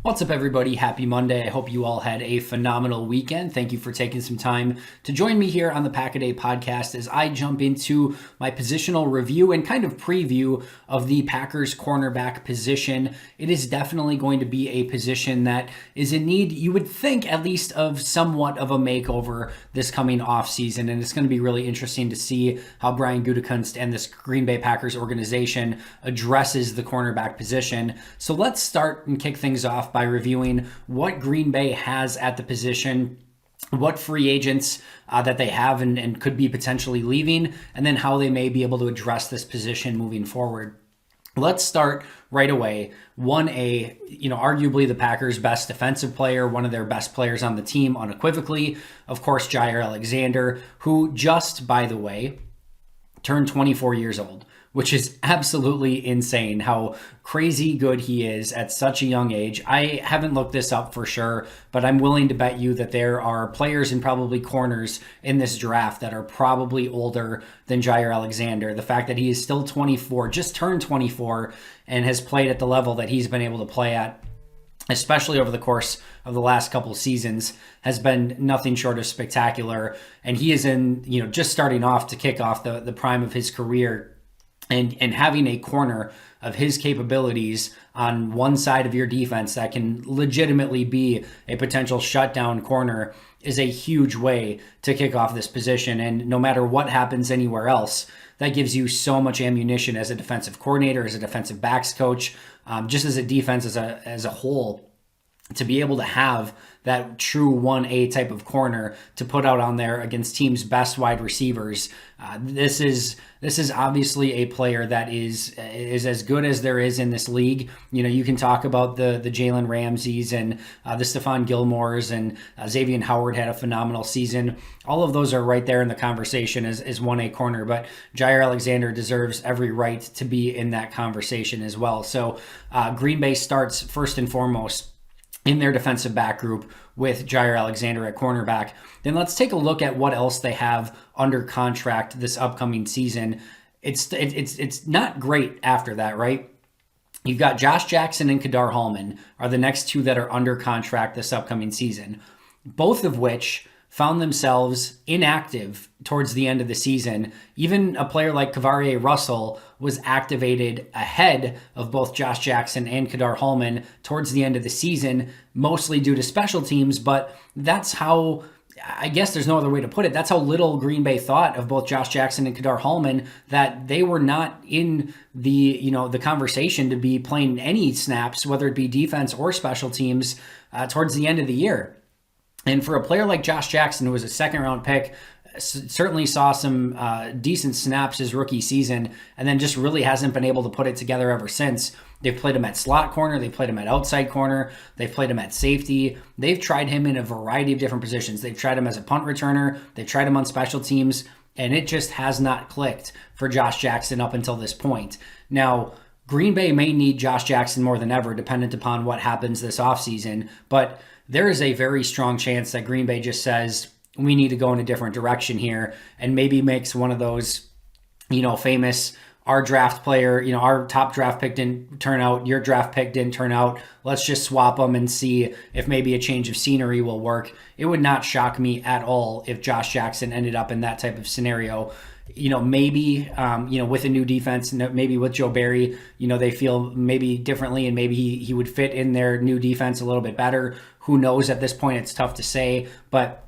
What's up, everybody? Happy Monday. I hope you all had a phenomenal weekend. Thank you for taking some time to join me here on the Pack-A-Day podcast as I jump into my positional review and kind of preview of the Packers cornerback position. It is definitely going to be a position that is in need, you would think, at least of somewhat of a makeover this coming offseason. And it's going to be really interesting to see how Brian Gutekunst and this Green Bay Packers organization addresses the cornerback position. So let's start and kick things off by reviewing what Green Bay has at the position, what free agents that they have and could be potentially leaving, and then how they may be able to address this position moving forward. Let's start right away. 1A, arguably the Packers' best defensive player, one of their best players on the team unequivocally, of course, Jair Alexander, who just, by the way, turned 24 years old, which is absolutely insane how crazy good he is at such a young age. I haven't looked this up for sure, but I'm willing to bet you that there are players and probably corners in this draft that are probably older than Jair Alexander. The fact that he is still 24, just turned 24, and has played at the level that he's been able to play at, especially over the course of the last couple of seasons, has been nothing short of spectacular. And he is just starting off to kick off the prime of his career. And having a corner of his capabilities on one side of your defense that can legitimately be a potential shutdown corner is a huge way to kick off this position. And no matter what happens anywhere else, that gives you so much ammunition as a defensive coordinator, as a defensive backs coach, just as a defense as a whole, to be able to have that true 1A type of corner to put out on there against teams' best wide receivers. This is obviously a player that is as good as there is in this league. You can talk about the Jalen Ramseys and the Stephon Gilmores, and Xavier Howard had a phenomenal season. All of those are right there in the conversation as 1A corner, but Jair Alexander deserves every right to be in that conversation as well. So Green Bay starts first and foremost in their defensive back group with Jair Alexander at cornerback. Then let's take a look at what else they have under contract this upcoming season. It's not great after that, right? You've got Josh Jackson and Kadar Hallman are the next two that are under contract this upcoming season, both of which found themselves inactive towards the end of the season. Even a player like Cavarie Russell was activated ahead of both Josh Jackson and Kadar Hallman towards the end of the season, mostly due to special teams, but that's how, I guess there's no other way to put it, that's how little Green Bay thought of both Josh Jackson and Kadar Hallman, that they were not in the conversation to be playing any snaps, whether it be defense or special teams, towards the end of the year. And for a player like Josh Jackson, who was a second-round pick, certainly saw some decent snaps his rookie season, and then just really hasn't been able to put it together ever since. They've played him at slot corner. They've played him at outside corner. They've played him at safety. They've tried him in a variety of different positions. They've tried him as a punt returner. They've tried him on special teams, and it just has not clicked for Josh Jackson up until this point. Now, Green Bay may need Josh Jackson more than ever, dependent upon what happens this offseason, but there is a very strong chance that Green Bay just says, we need to go in a different direction here, and maybe makes one of those, famous, our draft player, our top draft pick didn't turn out, your draft pick didn't turn out, let's just swap them and see if maybe a change of scenery will work. It would not shock me at all if Josh Jackson ended up in that type of scenario. Maybe, with a new defense, maybe with Joe Barry, they feel maybe differently, and maybe he would fit in their new defense a little bit better. Who knows at this point? It's tough to say, but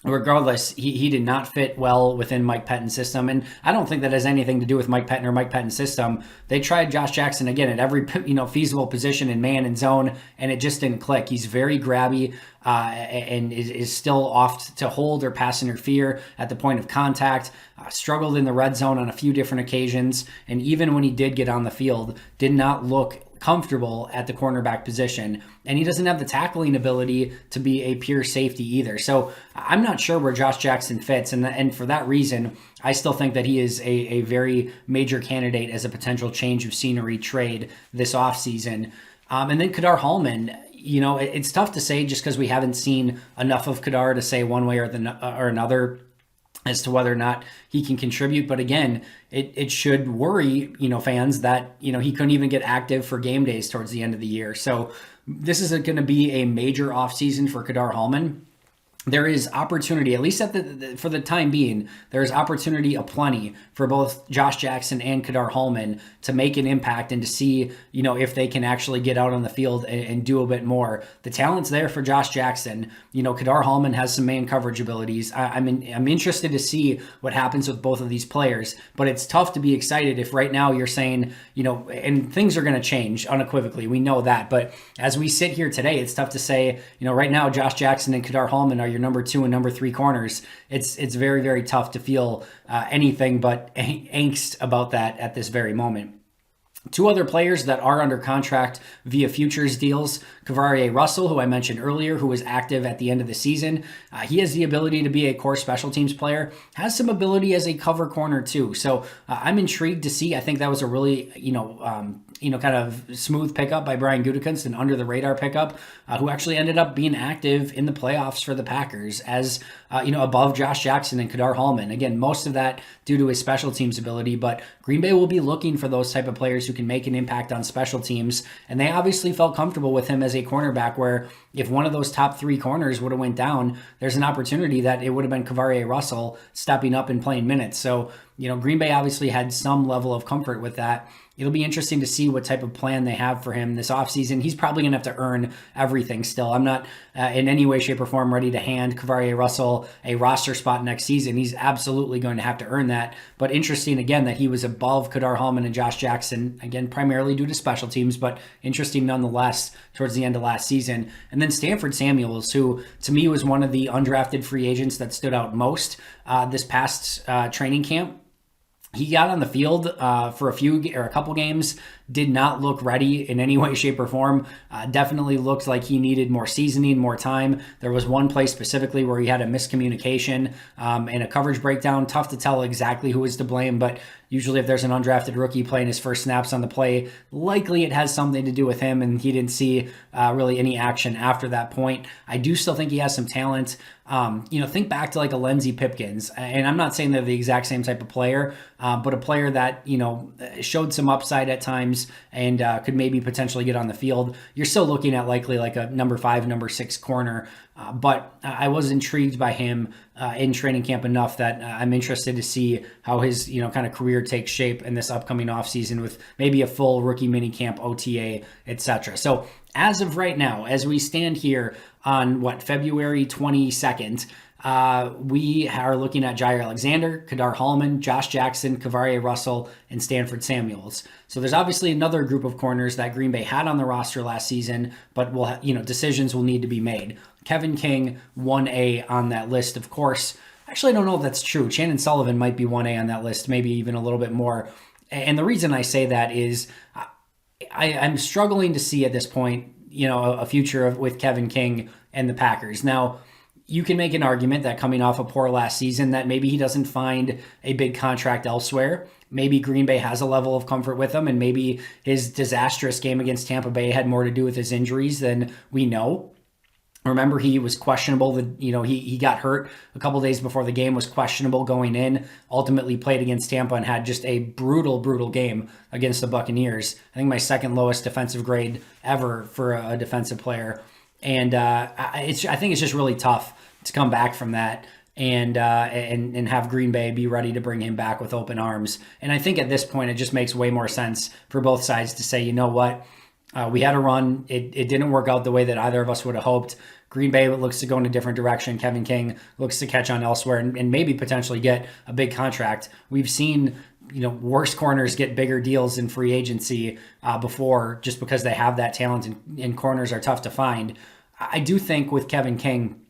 regardless, he did not fit well within Mike Pettine's system. And I don't think that has anything to do with Mike Pettine or Mike Pettine's system. They tried Josh Jackson again at every feasible position in man and zone, and it just didn't click. He's very grabby and is still off to hold or pass interfere at the point of contact. Struggled in the red zone on a few different occasions. And even when he did get on the field, did not look comfortable at the cornerback position, and he doesn't have the tackling ability to be a pure safety either. So I'm not sure where Josh Jackson fits, and for that reason, I still think that he is a very major candidate as a potential change of scenery trade this offseason. And then Kadar Hallman, it's tough to say just because we haven't seen enough of Kadar to say one way or another as to whether or not he can contribute. But again, it should worry, fans that, he couldn't even get active for game days towards the end of the year. So this is going to be a major offseason for Kadar Hallman. There is opportunity, at least for the time being, there is opportunity aplenty for both Josh Jackson and Kadar Hallman to make an impact and to see, if they can actually get out on the field and do a bit more. The talent's there for Josh Jackson. Kadar Hallman has some man coverage abilities. I'm interested to see what happens with both of these players, but it's tough to be excited if right now you're saying, and things are going to change unequivocally. We know that, but as we sit here today, it's tough to say, right now Josh Jackson and Kadar Hallman are your number 2 and number 3 corners. It's very, very tough to feel anything but angst about that at this very moment. 2 other players that are under contract via futures deals, Cavarie Russell, who I mentioned earlier, who was active at the end of the season. He has the ability to be a core special teams player, has some ability as a cover corner too. So I'm intrigued to see. I think that was a really, kind of smooth pickup by Brian Gutekunst, an under the radar pickup, who actually ended up being active in the playoffs for the Packers as, above Josh Jackson and Kadar Hallman. Again, most of that due to his special teams ability, but Green Bay will be looking for those type of players who can make an impact on special teams. And they obviously felt comfortable with him as a cornerback, where if one of those top 3 corners would have went down, there's an opportunity that it would have been Cavarie Russell stepping up and playing minutes. So, Green Bay obviously had some level of comfort with that. It'll be interesting to see what type of plan they have for him this offseason. He's probably going to have to earn everything still. I'm not in any way, shape, or form ready to hand Cavarie Russell a roster spot next season. He's absolutely going to have to earn that. But interesting, again, that he was above Kadar Hallman and Josh Jackson, again, primarily due to special teams, but interesting nonetheless towards the end of last season. And then Stanford Samuels, who to me was one of the undrafted free agents that stood out most this past training camp. He got on the field for a couple games, did not look ready in any way, shape, or form. Definitely looked like he needed more seasoning, more time. There was one play specifically where he had a miscommunication and a coverage breakdown. Tough to tell exactly who was to blame, but usually if there's an undrafted rookie playing his first snaps on the play, likely it has something to do with him, and he didn't see really any action after that point. I do still think he has some talent. Think back to like a Lindsey Pipkins, and I'm not saying they're the exact same type of player, but a player that, showed some upside at times and could maybe potentially get on the field. You're still looking at likely like a number 5, number 6 corner. But I was intrigued by him in training camp enough that I'm interested to see how his, kind of career takes shape in this upcoming offseason with maybe a full rookie mini camp, OTA, etc. So as of right now, as we stand here on February 22nd, we are looking at Jair Alexander, Kadar Hallman, Josh Jackson, Cavarie Russell, and Stanford Samuels. So there's obviously another group of corners that Green Bay had on the roster last season, but decisions will need to be made. Kevin King, 1A on that list, of course. Actually, I don't know if that's true. Shannon Sullivan might be 1A on that list, maybe even a little bit more. And the reason I say that is I'm struggling to see at this point, a future with Kevin King and the Packers. Now, you can make an argument that coming off a poor last season that maybe he doesn't find a big contract elsewhere. Maybe Green Bay has a level of comfort with him, and maybe his disastrous game against Tampa Bay had more to do with his injuries than we know. Remember, he was questionable. He got hurt a couple days before the game, was questionable going in, ultimately played against Tampa and had just a brutal game against the Buccaneers. I think my second lowest defensive grade ever for a defensive player. And I think it's just really tough to come back from that and have Green Bay be ready to bring him back with open arms. And I think at this point, it just makes way more sense for both sides to say, you know what, we had a run. It didn't work out the way that either of us would have hoped. Green Bay looks to go in a different direction. Kevin King looks to catch on elsewhere and maybe potentially get a big contract. We've seen worse corners get bigger deals in free agency before, just because they have that talent and corners are tough to find. I do think with Kevin King,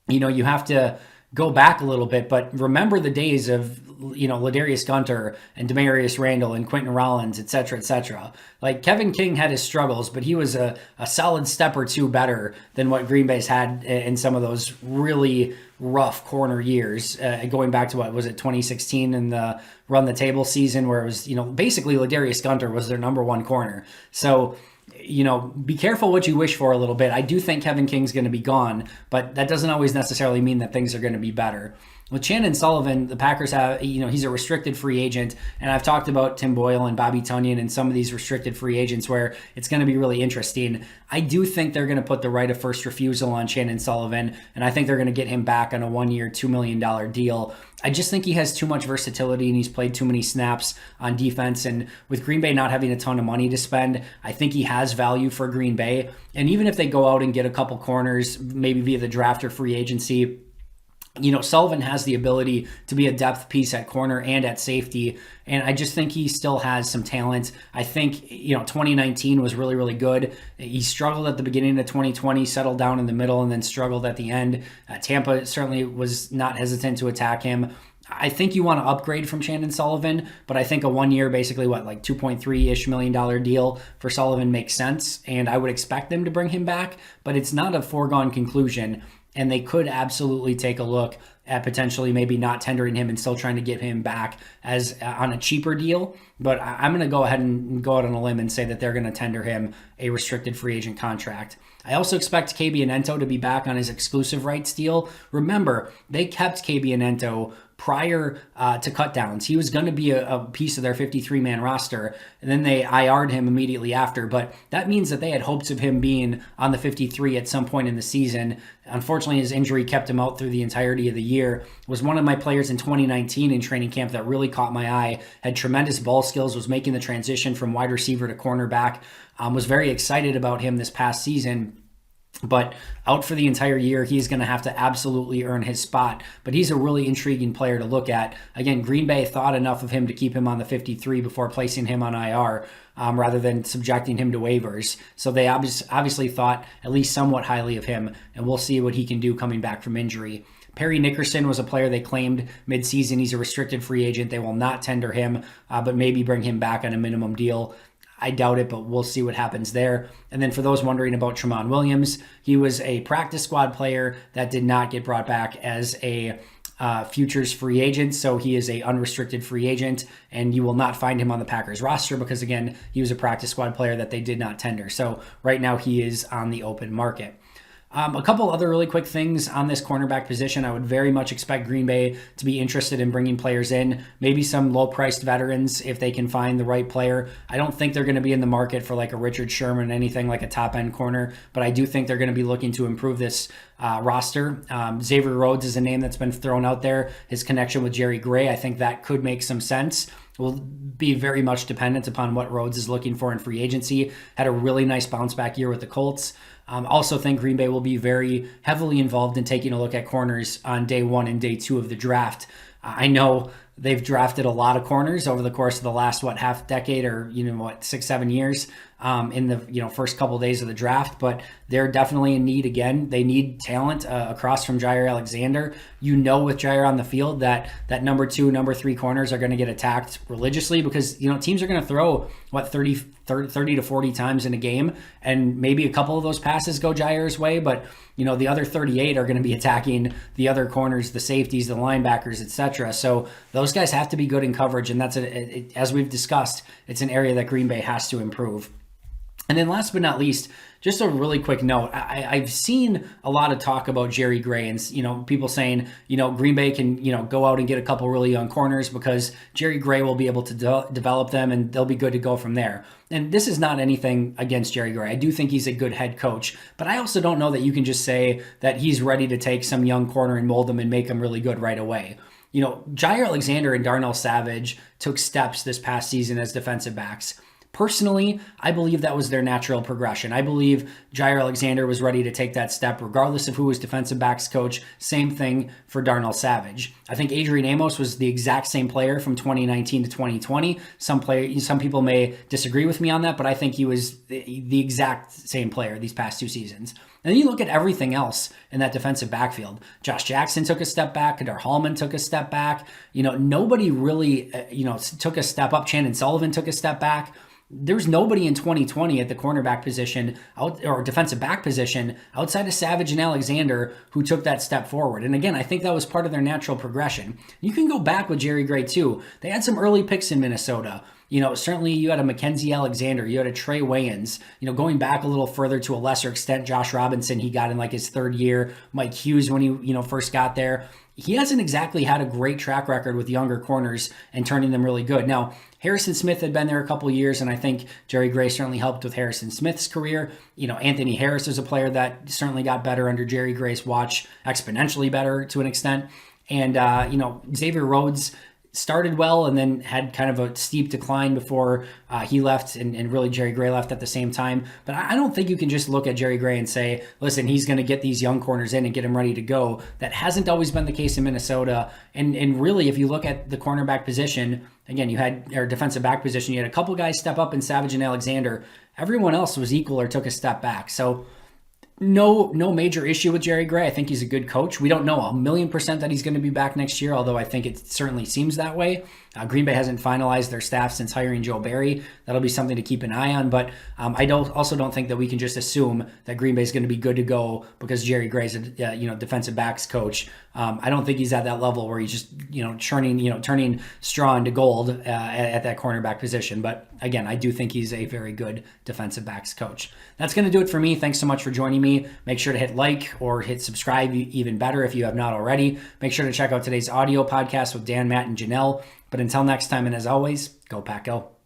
you have to go back a little bit, but remember the days of, Ladarius Gunter and Demarius Randall and Quentin Rollins, et cetera. Like, Kevin King had his struggles, but he was a solid step or two better than what Green Bay's had in some of those really rough corner years, going back to 2016 in the run the table season, where it was, basically Ladarius Gunter was their number 1 corner. So, be careful what you wish for a little bit. I do think Kevin King's going to be gone, but that doesn't always necessarily mean that things are going to be better. With Shannon Sullivan, the Packers have, he's a restricted free agent. And I've talked about Tim Boyle and Bobby Tunyon and some of these restricted free agents where it's going to be really interesting. I do think they're going to put the right of first refusal on Shannon Sullivan. And I think they're going to get him back on a 1-year, $2 million deal. I just think he has too much versatility and he's played too many snaps on defense. And with Green Bay not having a ton of money to spend, I think he has value for Green Bay. And even if they go out and get a couple corners, maybe via the draft or free agency, Sullivan has the ability to be a depth piece at corner and at safety. And I just think he still has some talent. I think, 2019 was really, really good. He struggled at the beginning of 2020, settled down in the middle, and then struggled at the end. Tampa certainly was not hesitant to attack him. I think you want to upgrade from Shannon Sullivan, but I think a 1-year, basically like $2.3-ish million deal for Sullivan makes sense. And I would expect them to bring him back, but it's not a foregone conclusion. And they could absolutely take a look at potentially maybe not tendering him and still trying to get him back as on a cheaper deal. But I'm going to go ahead and go out on a limb and say that they're going to tender him a restricted free agent contract. I also expect KB Anento to be back on his exclusive rights deal. Remember, they kept KB Anento prior to cutdowns. He was going to be a piece of their 53-man roster, and then they IR'd him immediately after. But that means that they had hopes of him being on the 53 at some point in the season. Unfortunately, his injury kept him out through the entirety of the year. Was one of my players in 2019 in training camp that really caught my eye. Had tremendous ball skills, was making the transition from wide receiver to cornerback. Was very excited about him this past season. But out for the entire year, he's going to have to absolutely earn his spot. But he's a really intriguing player to look at. Again, Green Bay thought enough of him to keep him on the 53 before placing him on IR, rather than subjecting him to waivers. So they obviously thought at least somewhat highly of him, and we'll see what he can do coming back from injury. Perry Nickerson was a player they claimed midseason. He's a restricted free agent. They will not tender him, but maybe bring him back on a minimum deal. I doubt it, but we'll see what happens there. And then for those wondering about Tremont Williams, he was a practice squad player that did not get brought back as a futures free agent. So he is a unrestricted free agent, and you will not find him on the Packers roster because, again, he was a practice squad player that they did not tender. So right now he is on the open market. A couple other really quick things on this cornerback position. I would very much expect Green Bay to be interested in bringing players in, maybe some low-priced veterans if they can find the right player. I don't think they're going to be in the market for like a Richard Sherman, anything like a top-end corner, but I do think they're going to be looking to improve this roster. Xavier Rhodes is a name that's been thrown out there. His connection with Jerry Gray, I think that could make some sense. Will be very much dependent upon what Rhodes is looking for in free agency. Had a really nice bounce back year with the Colts. Also think Green Bay will be very heavily involved in taking a look at corners on day 1 and day 2 of the draft. I know they've drafted a lot of corners over the course of the last, half decade or, 6-7 years in the, first couple of days of the draft, but they're definitely in need again. They need talent across from Jair Alexander. With Jair on the field that number 2, number 3 corners are going to get attacked religiously because, teams are going to throw 30 to 40 times in a game, and maybe a couple of those passes go Jair's way, but the other 38 are going to be attacking the other corners, the safeties, the linebackers, etc. So those guys have to be good in coverage, and that's as we've discussed, it's an area that Green Bay has to improve. And then last but not least, just a really quick note. I've seen a lot of talk about Jerry Gray and, people saying, Green Bay can, go out and get a couple really young corners because Jerry Gray will be able to develop them and they'll be good to go from there. And this is not anything against Jerry Gray. I do think he's a good head coach, but I also don't know that you can just say that he's ready to take some young corner and mold them and make them really good right away. Jair Alexander and Darnell Savage took steps this past season as defensive backs. Personally, I believe that was their natural progression. I believe Jair Alexander was ready to take that step regardless of who was defensive backs coach. Same thing for Darnell Savage. I think Adrian Amos was the exact same player from 2019 to 2020. Some people may disagree with me on that, but I think he was the exact same player these past 2 seasons. And then you look at everything else in that defensive backfield. Josh Jackson took a step back. Kadar Hallman took a step back. Nobody really, took a step up. Shannon Sullivan took a step back. There's nobody in 2020 at the cornerback position or defensive back position outside of Savage and Alexander who took that step forward. And again, I think that was part of their natural progression. You can go back with Jerry Gray too. They had some early picks in Minnesota. Certainly you had a Mackenzie Alexander, you had a Trey Wayans, going back a little further to a lesser extent, Josh Robinson, he got in like his 3rd year, Mike Hughes when he, first got there. he hasn't exactly had a great track record with younger corners and turning them really good. Now, Harrison Smith had been there a couple of years, and I think Jerry Gray certainly helped with Harrison Smith's career. Anthony Harris is a player that certainly got better under Jerry Gray's watch, exponentially better to an extent. And, Xavier Rhodes started well and then had kind of a steep decline before he left and really Jerry Gray left at the same time. But I don't think you can just look at Jerry Gray and say, listen, he's going to get these young corners in and get them ready to go. That hasn't always been the case in Minnesota. And really, if you look at the cornerback position, again, defensive back position, you had a couple guys step up in Savage and Alexander. Everyone else was equal or took a step back. So no major issue with Jerry Gray. I think he's a good coach. We don't know 1,000,000% that he's going to be back next year, although I think it certainly seems that way. Green Bay hasn't finalized their staff since hiring Joe Barry. That'll be something to keep an eye on. But I don't think that we can just assume that Green Bay is going to be good to go because Jerry Gray's a defensive backs coach. I don't think he's at that level where he's just turning straw into gold at that cornerback position. But again, I do think he's a very good defensive backs coach. That's going to do it for me. Thanks so much for joining me. Make sure to hit like or hit subscribe, even better if you have not already. Make sure to check out today's audio podcast with Dan, Matt, and Janelle. But until next time, and as always, go Pack Go.